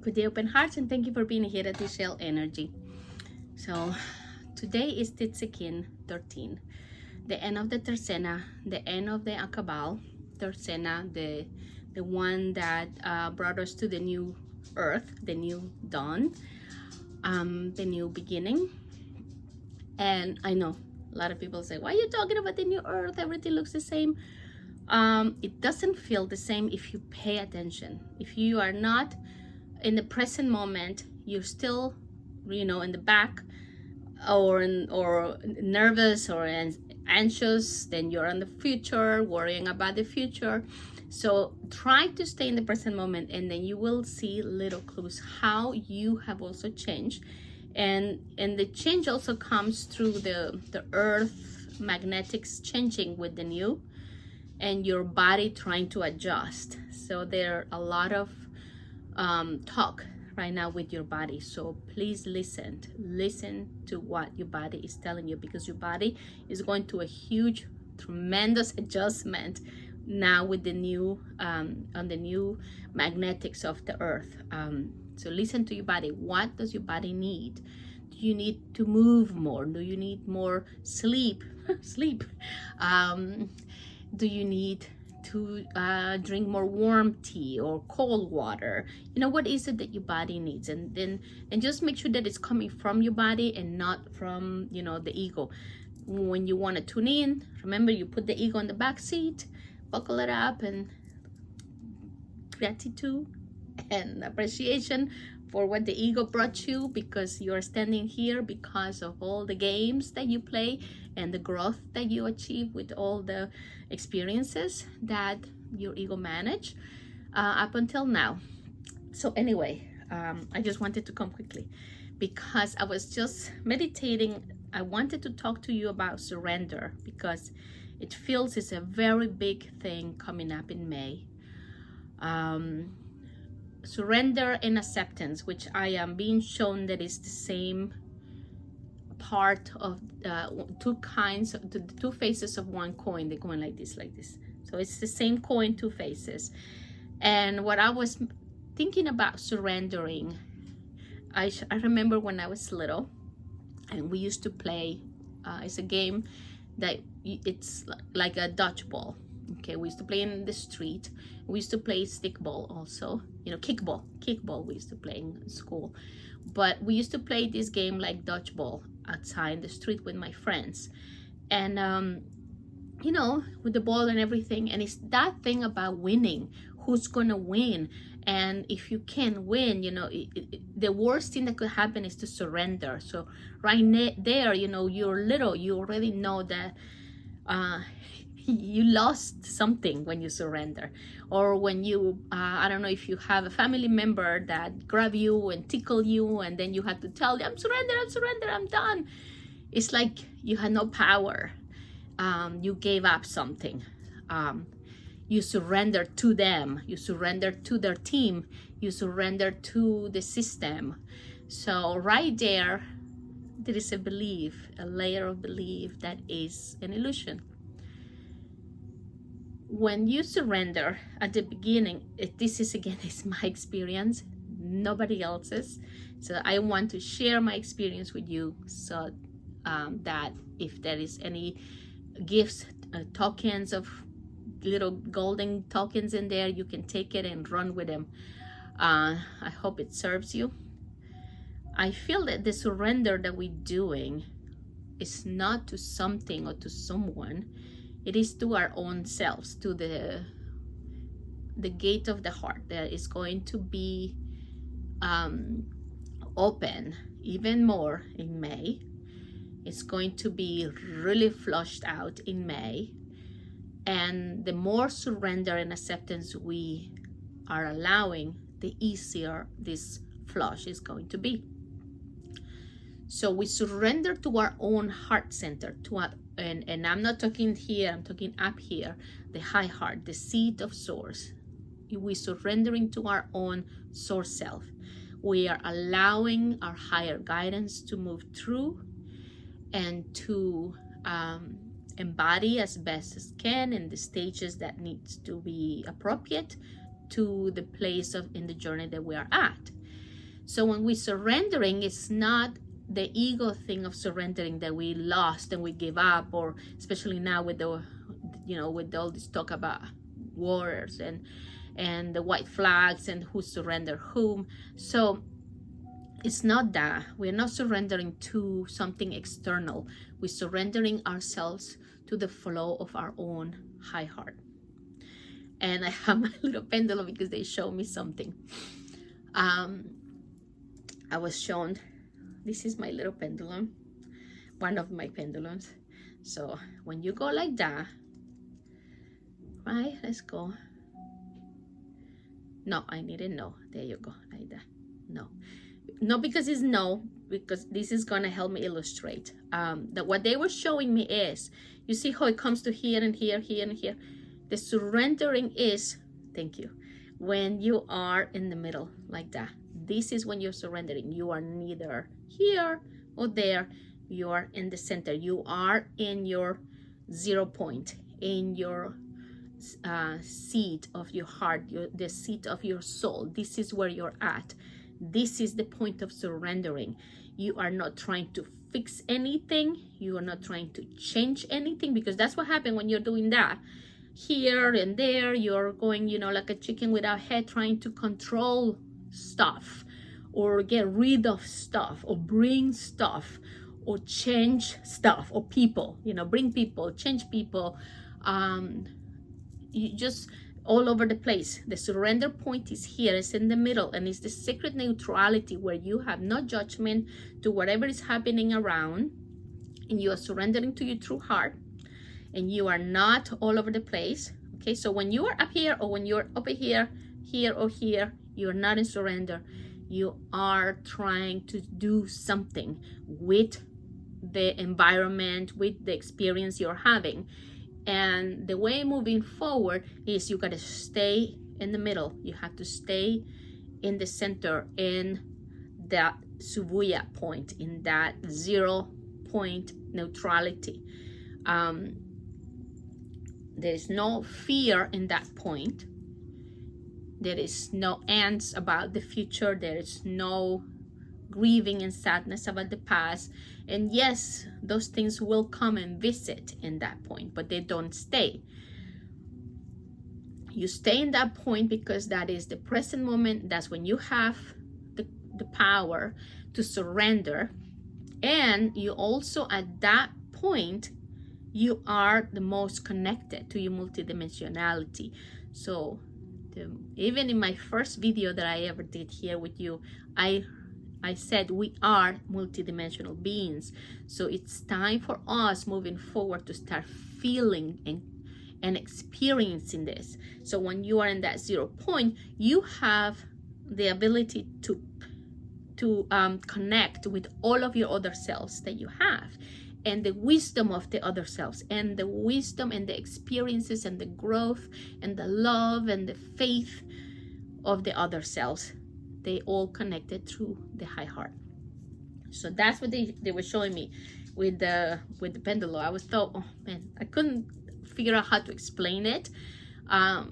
with the open hearts, and thank you for being here at the Shell Energy. So today is Tzikin 13, the end of the Tercena, the end of the Akabal Tercena, the one that brought us to the new earth, the new dawn, the new beginning. And I know a lot of people say, why are you talking about the new earth? Everything looks the same. It doesn't feel the same if you pay attention. If you are not in the present moment, you're still, in the back, or nervous or anxious, then you're in the future, worrying about the future. So try to stay in the present moment, and then you will see little clues how you have also changed. And the change also comes through the earth magnetics changing with the new, and your body trying to adjust. So there are a lot of talk right now with your body. So please listen to what your body is telling you, because your body is going through a huge, tremendous adjustment now with the new on the new magnetics of the earth. So listen to your body. What does your body need? Do you need to move more? Do you need more sleep? Sleep. Do you need to drink more warm tea or cold water? What is it that your body needs? And just make sure that it's coming from your body and not from the ego. When you want to tune in, remember, you put the ego in the back seat, buckle it up, and gratitude and appreciation for what the ego brought you, because you're standing here because of all the games that you play and the growth that you achieve with all the experiences that your ego managed up until now. So anyway, I just wanted to come quickly because I was just meditating. I wanted to talk to you about surrender, because it feels it's a very big thing coming up in May. Surrender and acceptance, which I am being shown that is the same part of two faces of one coin. They're going like this. So it's the same coin, two faces. And what I was thinking about surrendering, I remember when I was little, and we used to play. It's a game that it's like a dodgeball. Okay, we used to play in the street. We used to play stickball also, kickball we used to play in school. But we used to play this game like dodgeball outside in the street with my friends. And, with the ball and everything. And it's that thing about winning. Who's going to win? And if you can't win, the worst thing that could happen is to surrender. So right there, you're little, you already know that you lost something when you surrender. Or when you I don't know if you have a family member that grab you and tickle you, and then you had to tell them, I'm I'm done. It's like you had no power. You gave up something. You surrender to them, you surrender to their team, you surrender to the system. So right there is a belief, a layer of belief that is an illusion. When you surrender at the beginning, this is my experience, nobody else's. So I want to share my experience with you, so that if there is any gifts, tokens of little golden tokens in there, you can take it and run with them. I hope it serves you. I feel that the surrender that we're doing is not to something or to someone. It is to our own selves, to the gate of the heart that is going to be open even more in May. It's going to be really flushed out in May. And the more surrender and acceptance we are allowing, the easier this flush is going to be. So we surrender to our own heart center, and I'm not talking here, I'm talking up here, the high heart, the seat of source. We surrendering to our own source self. We are allowing our higher guidance to move through and to embody as best as can in the stages that needs to be appropriate to the place in the journey that we are at. So when we surrendering, it's not the ego thing of surrendering that we lost and we give up, or especially now with the, with all this talk about wars and the white flags and who surrender whom. So it's not that. We're not surrendering to something external. We're surrendering ourselves to the flow of our own high heart. And I have my little pendulum because they show me something. I was shown, this is my little pendulum, one of my pendulums. So when you go like that, right, let's go. No, I need a no. There you go, like that. No. Not because it's no, because this is gonna help me illustrate. That what they were showing me is, you see how it comes to here and here, here and here. The surrendering is, thank you, when you are in the middle like that. This is when you're surrendering. You are neither here or there. You are in the center. You are in your 0 point, in your seat of your heart, the seat of your soul. This is where you're at. This is the point of surrendering. You are not trying to fix anything. You are not trying to change anything, because that's what happens when you're doing that. Here and there, you're going, like a chicken without head, trying to control stuff or get rid of stuff or bring stuff or change stuff or people, bring people, change people. You just all over the place. The surrender point is here, it's in the middle, and it's the sacred neutrality where you have no judgment to whatever is happening around, and you are surrendering to your true heart, and you are not all over the place. Okay, so when you are up here or when you're over here, here or here, you are not in surrender. You are trying to do something with the environment, with the experience you're having. And the way moving forward is you got to stay in the middle. You have to stay in the center, in that Subuya point, in that 0 point neutrality. There is no fear in that point. There is no angst about the future. There is no grieving and sadness about the past. And yes, those things will come and visit in that point, but they don't stay. You stay in that point because that is the present moment. That's when you have the power to surrender. And you also, at that point, you are the most connected to your multidimensionality. So even in my first video that I ever did here with you, I said we are multidimensional beings. So it's time for us moving forward to start feeling and experiencing this. So when you are in that 0 point, you have the ability to connect with all of your other selves that you have, and the wisdom of the other selves, and the wisdom and the experiences and the growth and the love and the faith of the other selves. They all connected through the high heart. So that's what they were showing me with the pendulum. I was thought, oh man, I couldn't figure out how to explain it,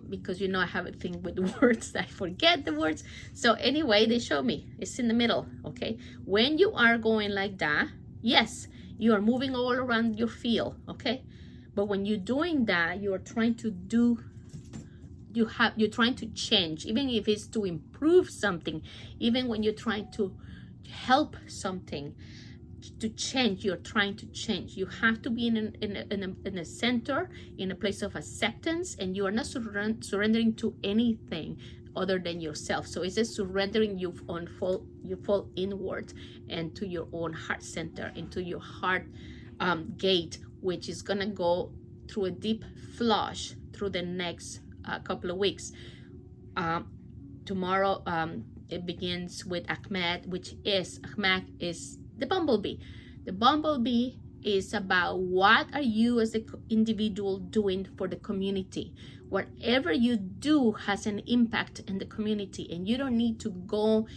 because I have a thing with words. I forget the words. So anyway, they show me it's in the middle. Okay, when you are going like that, yes, you are moving all around your field. Okay, but when you're doing that, you are trying to do, you're trying to change, even if it's to improve something, even when you're trying to help something to change, you're trying to change. You have to be in a center, in a place of acceptance, and you are not surrendering to anything other than yourself. So it's a surrendering. You fall inward and to your own heart center, into your heart gate, which is gonna go through a deep flush through the next couple of weeks. Tomorrow it begins with Ahmed, which is the bumblebee. The bumblebee is about what are you as an individual doing for the community. Whatever you do has an impact in the community, and you don't need to go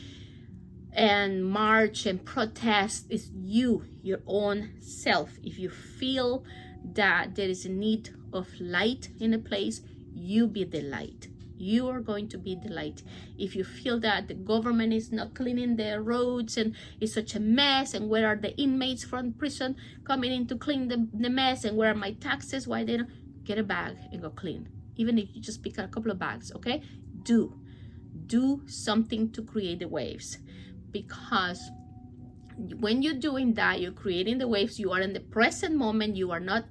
and march and protest. It's you, your own self. If you feel that there is a need of light in a place, you be the light. You are going to be the light. If you feel that the government is not cleaning the roads and it's such a mess, and where are the inmates from prison coming in to clean the mess, and where are my taxes, why they don't, get a bag and go clean. Even if you just pick a couple of bags, okay? Do something to create the waves, because when you're doing that, you're creating the waves. You are in the present moment. You are not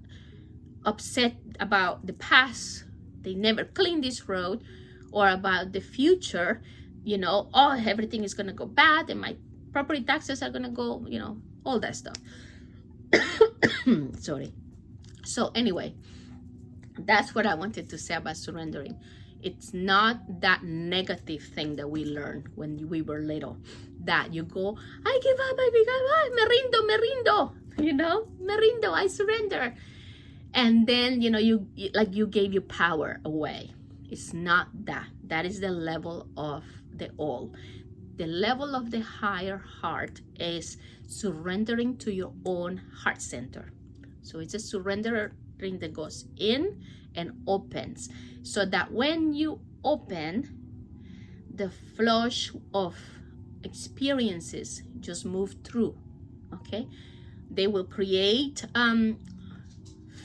upset about the past, they never cleaned this road, or about the future, you know, oh, everything is gonna go bad and my property taxes are gonna go, you know, all that stuff. Sorry. So anyway, that's what I wanted to say about surrendering. It's not that negative thing that we learned when we were little, that you go, I give up, I give up, me rindo, you know, me rindo, I surrender. And then, you know, you gave your power away. It's not that. That is the level of the all. The level of the higher heart is surrendering to your own heart center. So it's a surrendering that goes in and opens, so that when you open, the flush of experiences just move through. Okay, they will create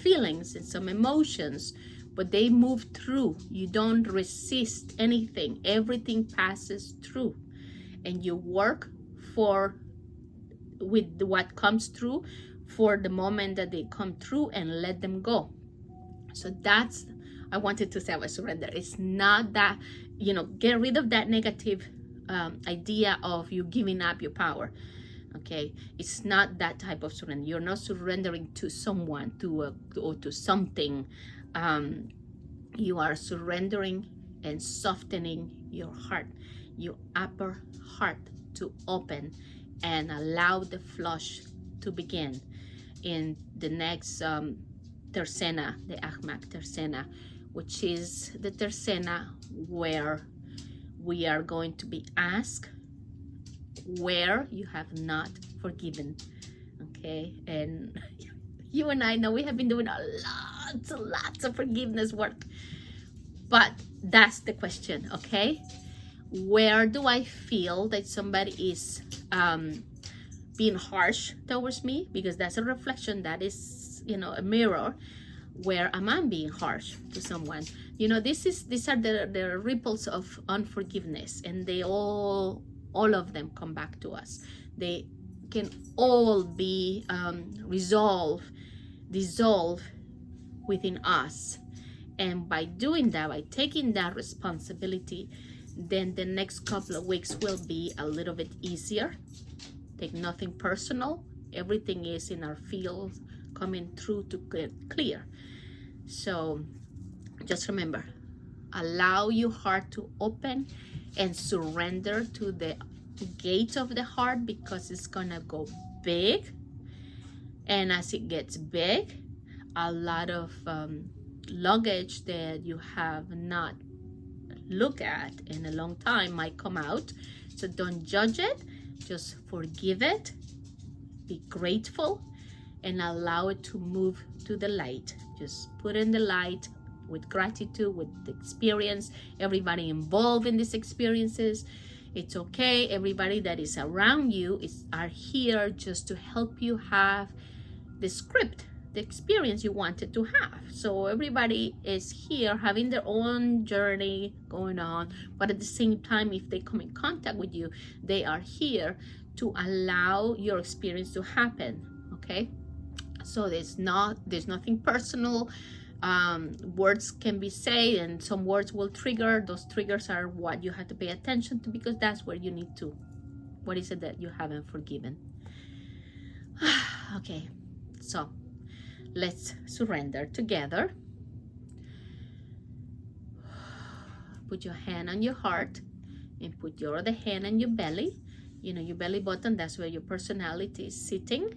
feelings and some emotions, but they move through. You don't resist anything. Everything passes through, and you work with what comes through for the moment that they come through, and let them go. So that's, I wanted to say about surrender. It's not that, you know, get rid of that negative idea of you giving up your power. Okay, it's not that type of surrender. You're not surrendering to someone, or to something. You are surrendering and softening your heart, your upper heart, to open and allow the flush to begin in the next tercena, the Ahmak tercena, which is the tercena where we are going to be asked where you have not forgiven. Okay, and you and I know we have been doing lots of forgiveness work, but that's the question. Okay, where do I feel that somebody is being harsh towards me? Because that's a reflection, that is, you know, a mirror. Where am I being harsh to someone? You know, these are the ripples of unforgiveness, and they all of them come back to us. They can all be dissolved within us. And by doing that, by taking that responsibility, then the next couple of weeks will be a little bit easier. Take nothing personal. Everything is in our field coming through to get clear. So just remember, allow your heart to open and surrender to the gate of the heart, because it's gonna go big. And as it gets big, a lot of luggage that you have not looked at in a long time might come out. So don't judge it, just forgive it, be grateful, and allow it to move to the light. Just put in the light with gratitude, with the experience, everybody involved in these experiences. It's okay. Everybody that is around you are here just to help you have the script, the experience you wanted to have. So everybody is here having their own journey going on, but at the same time, if they come in contact with you, they are here to allow your experience to happen. Okay, so there's nothing personal. Words can be said, and some words will trigger. Those triggers are what you have to pay attention to, because that's where you need to, what is it that you haven't forgiven? Okay, so let's surrender together. Put your hand on your heart and put your other hand on your belly. You know, your belly button, that's where your personality is sitting.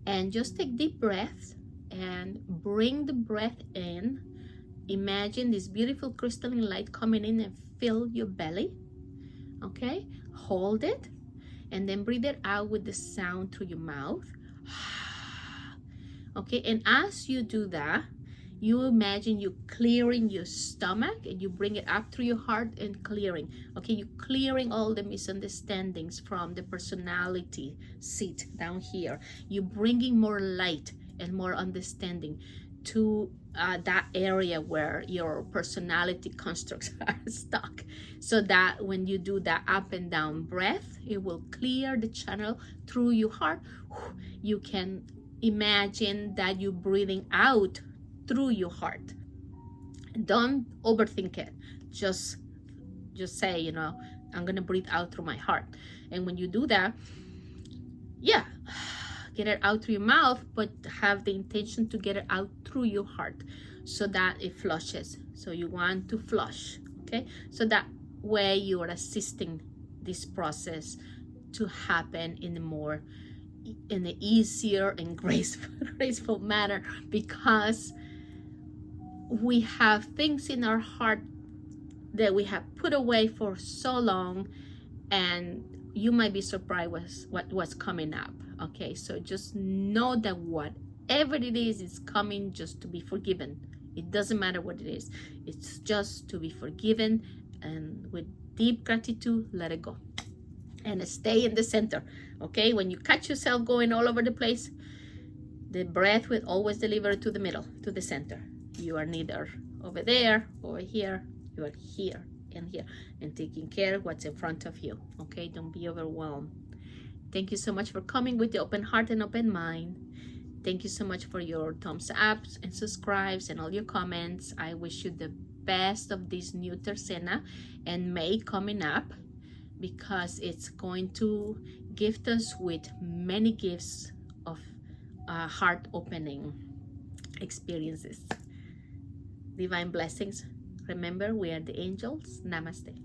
And just take deep breaths and bring the breath in. Imagine this beautiful crystalline light coming in and fill your belly. Okay, hold it and then breathe it out with the sound through your mouth. Okay, and as you do that, You imagine you clearing your stomach and you bring it up through your heart and clearing. Okay, you clearing all the misunderstandings from the personality seat down here. You bringing more light and more understanding to that area where your personality constructs are stuck, so that when you do that up and down breath, it will clear the channel through your heart. You can imagine that you're breathing out through your heart. Don't overthink it. Just say, you know, I'm gonna breathe out through my heart. And when you do that, yeah, get it out through your mouth, but have the intention to get it out through your heart so that it flushes. So you want to flush, okay? So that way you are assisting this process to happen in an easier and graceful manner, because we have things in our heart that we have put away for so long, and you might be surprised with what's coming up. Okay, so just know that whatever it is coming just to be forgiven. It doesn't matter what it is. It's just to be forgiven, and with deep gratitude, let it go. And stay in the center. Okay, when you catch yourself going all over the place, the breath will always deliver to the middle, to the center. You are neither over there, over here. You are here and here, and taking care of what's in front of you. Okay, don't be overwhelmed. Thank you so much for coming with the open heart and open mind. Thank you so much for your thumbs ups and subscribes and all your comments. I wish you the best of this new tercena and May coming up, because it's going to gift us with many gifts of heart opening experiences. Divine blessings. Remember, we are the angels. Namaste.